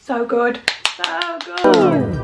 So good, so good.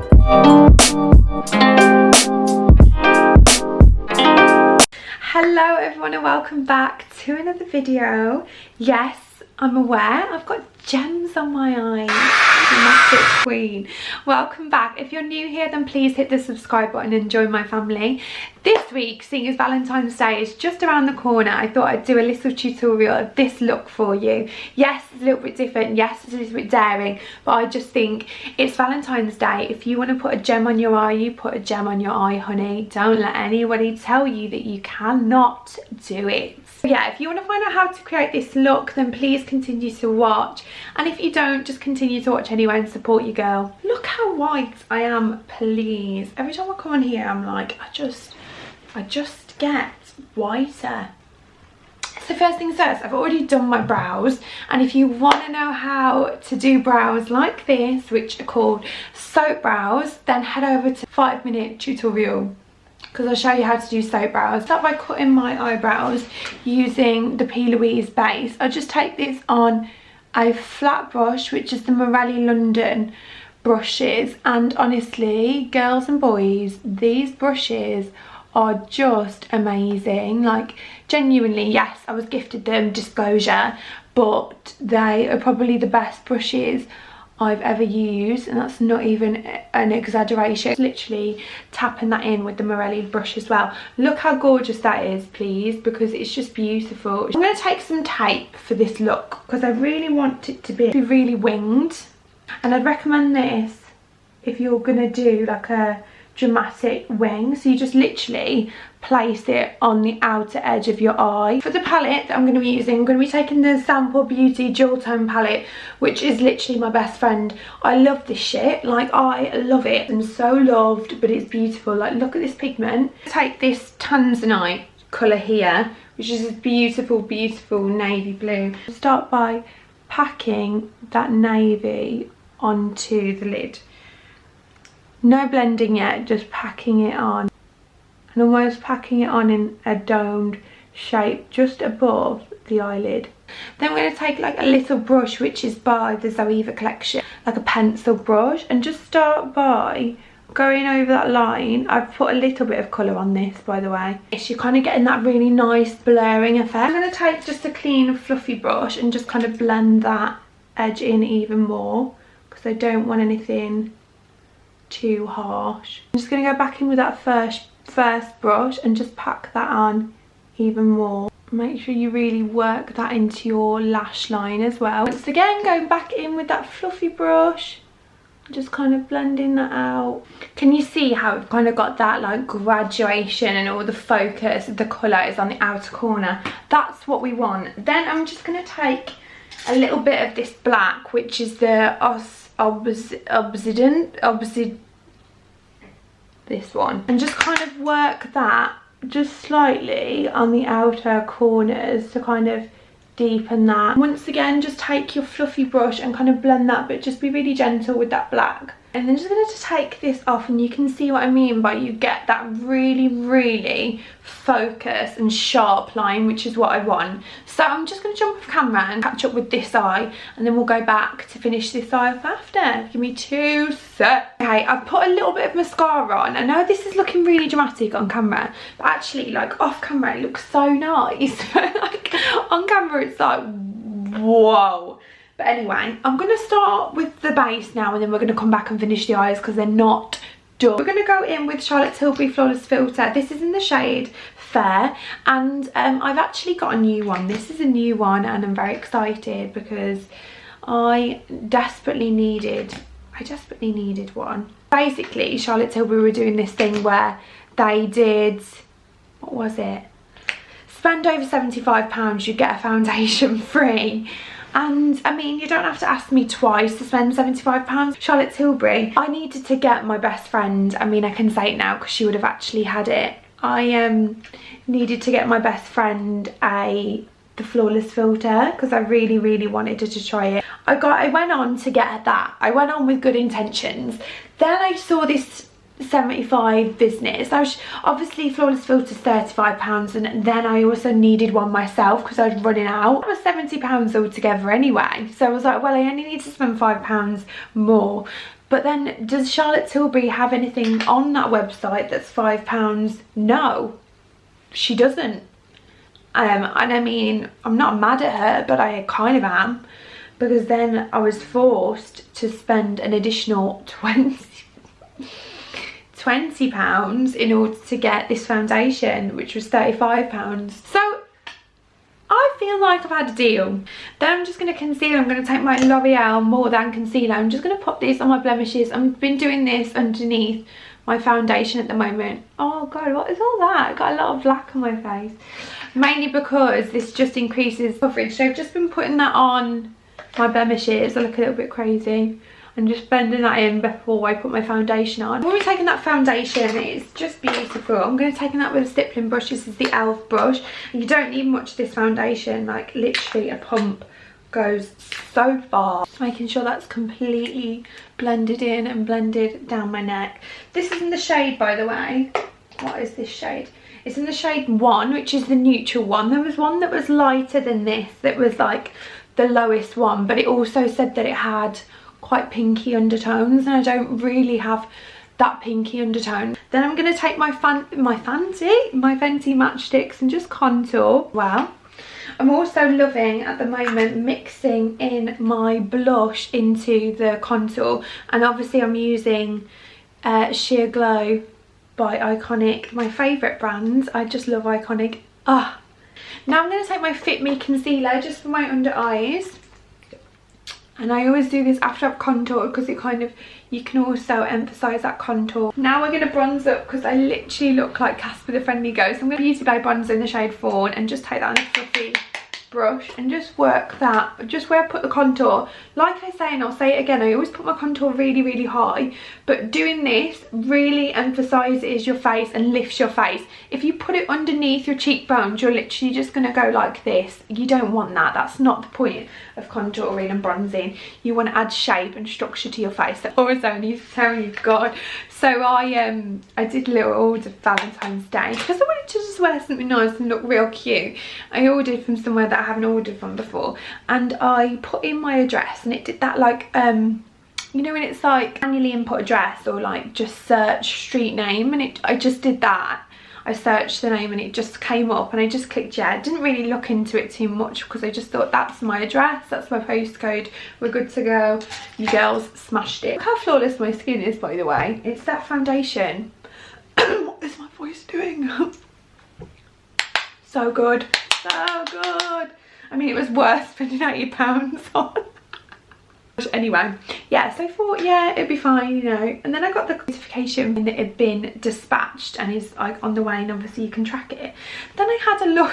Hello everyone and welcome back to another video. Yes, I'm aware I've got gems on my eyes. Massive queen. Welcome back. If you're new here, then please hit the subscribe button and join my family. This week, seeing as Valentine's Day is just around the corner, I thought I'd do a little tutorial of this look for you. Yes, it's a little bit different. Yes, it's a little bit daring, but I just think it's Valentine's Day. If you want to put a gem on your eye, you put a gem on your eye, honey. Don't let anybody tell you that you cannot do it. So yeah, if you want to find out how to create this look, then please continue to watch. And if you don't, just continue to watch anyway and support your girl. Look how white I am, please. Every time I come on here, I'm like, I just get whiter. So first things first, I've already done my brows, and if you want to know how to do brows like this, which are called soap brows, then head over to 5-minute tutorial, because I'll show you how to do soap brows. Start by cutting my eyebrows using the P. Louise base. I'll just take this on a flat brush, which is the Loreal London brushes, and honestly, girls and boys, these brushes are just amazing. Like, genuinely, yes, I was gifted them, disclosure, but they are probably the best brushes I've ever used, and that's not even an exaggeration. Literally tapping that in with the Loreal brush as well. Look how gorgeous that is, please, because it's just beautiful. I'm going to take some tape for this look because I really want it to be really winged, and I'd recommend this if you're going to do like a dramatic wing. So you just literally place it on the outer edge of your eye. For the palette that I'm going to be using, I'm going to be taking the Sample Beauty Dual Tone palette, which is literally my best friend. I love this shit, like I love it. I'm so loved, but it's beautiful. Like, look at this pigment. Take this Tanzanite colour here, which is this beautiful, beautiful navy blue. Start by packing that navy onto the lid. No blending yet, just packing it on, and almost packing it on in a domed shape just above the eyelid. Then we're going to take like a little brush, which is by the Zoeva collection, like a pencil brush, and just start by going over that line. I've put a little bit of colour on this, by the way. You're kind of getting that really nice blurring effect. I'm going to take just a clean fluffy brush and just kind of blend that edge in even more, because I don't want anything too harsh. I'm just going to go back in with that first brush and just pack that on even more. Make sure you really work that into your lash line as well. Once again, going back in with that fluffy brush, just kind of blending that out. Can you see how we've kind of got that like graduation, and all the focus of the colour is on the outer corner? That's what we want. Then I'm just going to take a little bit of this black, which is the obsidian, this one, and just kind of work that just slightly on the outer corners to kind of deepen that. Once again, just take your fluffy brush and kind of blend that, but just be really gentle with that black. And then just going to take this off, and you can see what I mean by you get that really, really focus and sharp line, which is what I want. So I'm just going to jump off camera and catch up with this eye, and then we'll go back to finish this eye up after. Give me 2 seconds. Okay, I've put a little bit of mascara on. I know this is looking really dramatic on camera, but actually, like, off camera it looks so nice. But like on camera it's like, whoa. But anyway, I'm going to start with the base now, and then we're going to come back and finish the eyes because they're not done. We're going to go in with Charlotte Tilbury Flawless Filter. This is in the shade Fair, and I've actually got a new one. This is a new one, and I'm very excited because I desperately needed one. Basically, Charlotte Tilbury were doing this thing where they did, what was it? Spend over £75, you get a foundation free. And I mean, you don't have to ask me twice to spend £75. Charlotte Tilbury, I needed to get my best friend, I mean I can say it now because she would have actually had it. I needed to get my best friend the Flawless Filter because I really, really wanted her to try it. I went on to get that. I went on with good intentions. Then I saw this £75 business. Obviously Flawless Filter's £35, and then I also needed one myself because I was running out. It was £70 altogether anyway, so I was like, well, I only need to spend £5 more. But then, does Charlotte Tilbury have anything on that website that's £5? No, she doesn't. And I mean, I'm not mad at her, but I kind of am, because then I was forced to spend an additional £20 in order to get this foundation, which was £35. So I feel like I've had a deal. Then I'm just going to conceal. I'm going to take my L'Oreal More Than Concealer. I'm just going to pop this on my blemishes. I've been doing this underneath my foundation at the moment. Oh god, what is all that? I've got a lot of black on my face. Mainly because this just increases coverage. So I've just been putting that on my blemishes. I look a little bit crazy. And just blending that in before I put my foundation on. When we're taking that foundation, it's just beautiful. I'm going to take that with a stippling brush. This is the e.l.f. brush. And you don't need much of this foundation. Like, literally a pump goes so far. Just making sure that's completely blended in and blended down my neck. This is in the shade, by the way. What is this shade? It's in the shade 1, which is the neutral one. There was one that was lighter than this, that was like the lowest one, but it also said that it had quite pinky undertones, and I don't really have that pinky undertone. Then I'm going to take my Fenty matchsticks and just contour. Wow. I'm also loving at the moment mixing in my blush into the contour, and obviously I'm using Sheer Glow by Iconic, my favourite brand. I just love Iconic. Now I'm going to take my Fit Me concealer just for my under eyes. And I always do this after I've contoured, because it kind of, you can also emphasise that contour. Now we're going to bronze up, because I literally look like Casper the Friendly Ghost. I'm going to Beauty Bay bronzer in the shade Fawn and just take that on a fluffy brush and just work that, just where I put the contour. Like I say, and I'll say it again, I always put my contour really, really high, but doing this really emphasises your face and lifts your face. If you put it underneath your cheekbones, you're literally just going to go like this. You don't want that. That's not the point of contouring and bronzing. You want to add shape and structure to your face. I was only telling you, God. So I did a little order for Valentine's Day, because I wanted to just wear something nice and look real cute. I ordered from somewhere that I haven't ordered from before, and I put in my address, and it did that like you know when it's like manually input address, or like just search street name, and I just did that. I searched the name and it just came up, and I just clicked yeah. I didn't really look into it too much, because I just thought that's my address, that's my postcode, we're good to go. You girls smashed it. Look how flawless my skin is, by the way. It's that foundation. What is my voice doing? So good, so good. I mean, it was worth spending £80 on. Anyway, yeah, so I thought, yeah, it'd be fine, you know. And then I got the notification that it had been dispatched and is like on the way, and obviously you can track it. Then I had a look.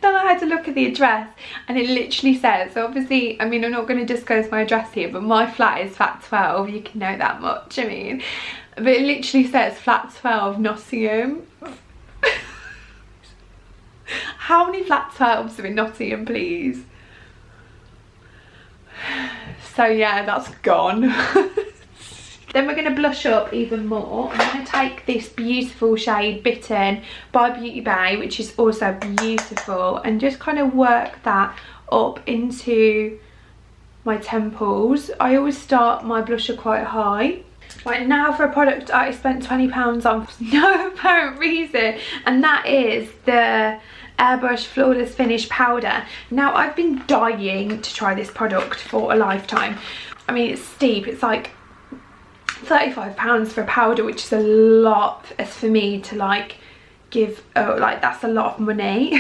Then I had to look at the address, and it literally says, so obviously, I mean, I'm not going to disclose my address here, but my flat is flat 12, you can know that much, I mean. But it literally says flat 12, Nottingham. How many flat 12s are in Nottingham, please? So yeah, that's gone. Then we're going to blush up even more. I'm going to take this beautiful shade Bitten by Beauty Bay, which is also beautiful, and just kind of work that up into my temples. I always start my blusher quite high. Right, now for a product I spent £20 on for no apparent reason, and that is the Airbrush Flawless Finish Powder. Now, I've been dying to try this product for a lifetime. I mean, it's steep. It's like £35 for a powder, which is a lot as for me to like give, like that's a lot of money.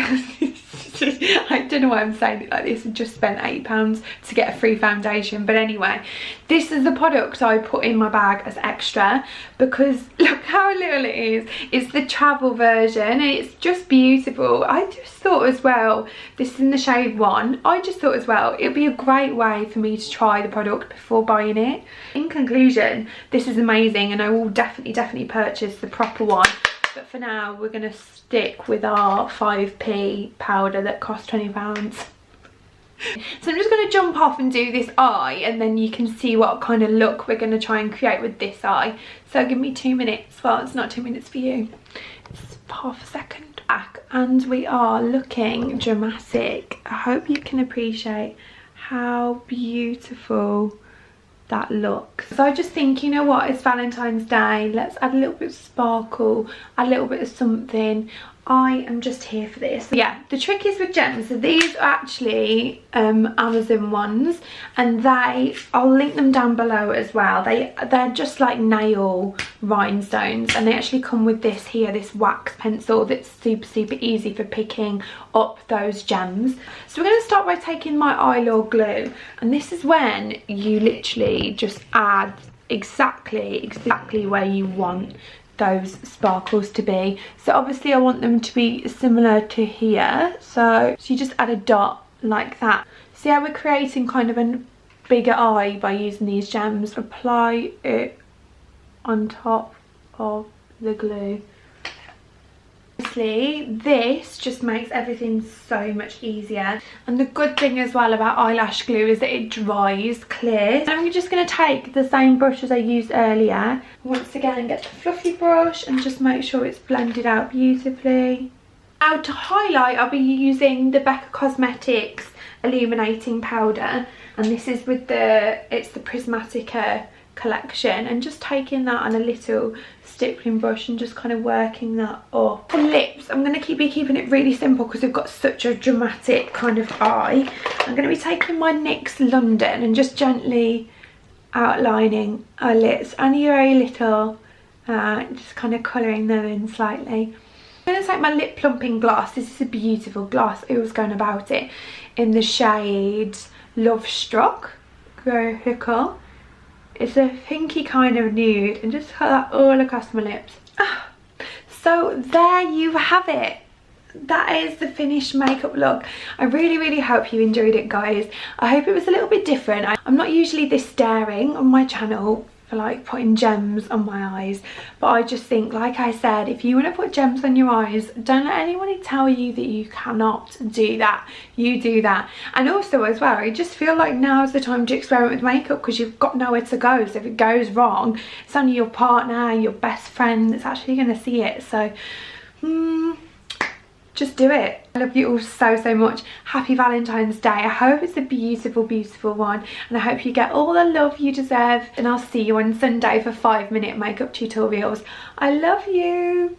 I don't know why I'm saying it like this. I just spent £8 to get a free foundation. But anyway, this is the product I put in my bag as extra, because look how little it is. It's the travel version, and it's just beautiful. I just thought as well, this is in the shade 1, I just thought as well it'd be a great way for me to try the product before buying it. In conclusion, this is amazing, and I will definitely purchase the proper one. But for now, we're going to stick with our 5p powder that cost £20. So I'm just going to jump off and do this eye, and then you can see what kind of look we're going to try and create with this eye. So give me 2 minutes. Well, it's not 2 minutes for you. It's half a second. Back, and we are looking dramatic. I hope you can appreciate how beautiful that looks. So I just think, you know what, it's Valentine's Day, let's add a little bit of sparkle, add a little bit of something. I am just here for this. Yeah, the trick is with gems. So these are actually Amazon ones, and I'll link them down below as well. They're just like nail rhinestones, and they actually come with this here, this wax pencil that's super easy for picking up those gems. So we're going to start by taking my alllllll glue, and this is when you literally just add exactly where you want those sparkles to be. So obviously I want them to be similar to here, so you just add a dot like that. See how we're creating kind of a bigger eye by using these gems. Apply it on top of the glue. Obviously this just makes everything so much easier, and the good thing as well about eyelash glue is that it dries clear. So I'm just going to take the same brush as I used earlier, once again get the fluffy brush and just make sure it's blended out beautifully. Now to highlight, I'll be using the Becca Cosmetics illuminating powder, and this is with it's the Prismatica collection, and just taking that on a little stippling brush and just kind of working that up. For lips, I'm going to be keeping it really simple because we've got such a dramatic kind of eye. I'm going to be taking my NYX London and just gently outlining our lips, only very little, just kind of colouring them in slightly. I'm going to take my lip plumping gloss. This is a beautiful gloss. I was going about it in the shade Love Struck, Grow Hookle. It's a pinky kind of nude, and just put that all across my lips. So there you have it. That is the finished makeup look. I really hope you enjoyed it, guys. I hope it was a little bit different. I'm not usually this daring on my channel for like putting gems on my eyes, but I just think, like I said, if you want to put gems on your eyes, don't let anybody tell you that you cannot do that. You do that. And also as well, I just feel like now's the time to experiment with makeup, because you've got nowhere to go. So if it goes wrong, it's only your partner, your best friend that's actually going to see it. So just do it. I love you all so much. Happy Valentine's Day. I hope it's a beautiful one, and I hope you get all the love you deserve, and I'll see you on Sunday for 5-minute makeup tutorials. I love you.